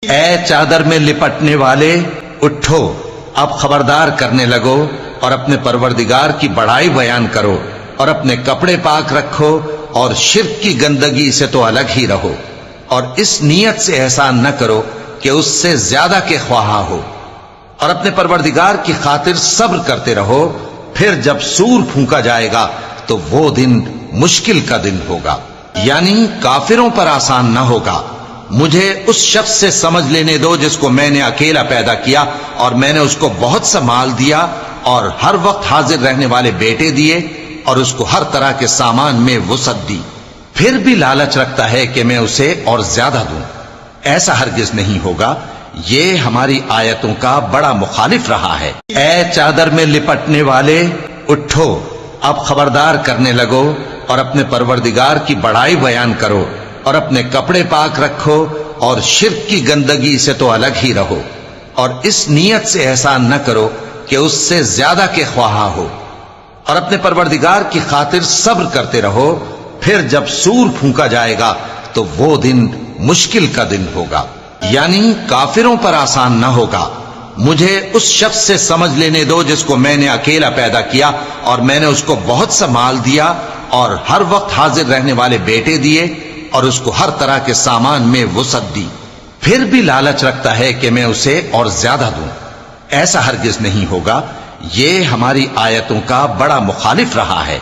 اے چادر میں لپٹنے والے اٹھو، اب خبردار کرنے لگو اور اپنے پروردگار کی بڑائی بیان کرو اور اپنے کپڑے پاک رکھو اور شرک کی گندگی سے تو الگ ہی رہو، اور اس نیت سے احسان نہ کرو کہ اس سے زیادہ کے خواہاں ہو، اور اپنے پروردگار کی خاطر صبر کرتے رہو، پھر جب سور پھونکا جائے گا تو وہ دن مشکل کا دن ہوگا، یعنی کافروں پر آسان نہ ہوگا۔ مجھے اس شخص سے سمجھ لینے دو جس کو میں نے اکیلا پیدا کیا اور میں نے اس کو بہت سا مال دیا اور ہر وقت حاضر رہنے والے بیٹے دیے اور اس کو ہر طرح کے سامان میں وسعت دی، پھر بھی لالچ رکھتا ہے کہ میں اسے اور زیادہ دوں۔ ایسا ہرگز نہیں ہوگا، یہ ہماری آیتوں کا بڑا مخالف رہا ہے۔ اے چادر میں لپٹنے والے اٹھو، اب خبردار کرنے لگو اور اپنے پروردگار کی بڑائی بیان کرو اور اپنے کپڑے پاک رکھو اور شرک کی گندگی سے تو الگ ہی رہو، اور اس نیت سے احسان نہ کرو کہ اس سے زیادہ کے خواہاں ہو، اور اپنے پروردگار کی خاطر صبر کرتے رہو، پھر جب سور پھونکا جائے گا تو وہ دن مشکل کا دن ہوگا، یعنی کافروں پر آسان نہ ہوگا۔ مجھے اس شخص سے سمجھ لینے دو جس کو میں نے اکیلا پیدا کیا اور میں نے اس کو بہت سا مال دیا اور ہر وقت حاضر رہنے والے بیٹے دیے اور اس کو ہر طرح کے سامان میں وسعت دی، پھر بھی لالچ رکھتا ہے کہ میں اسے اور زیادہ دوں۔ ایسا ہرگز نہیں ہوگا، یہ ہماری آیتوں کا بڑا مخالف رہا ہے۔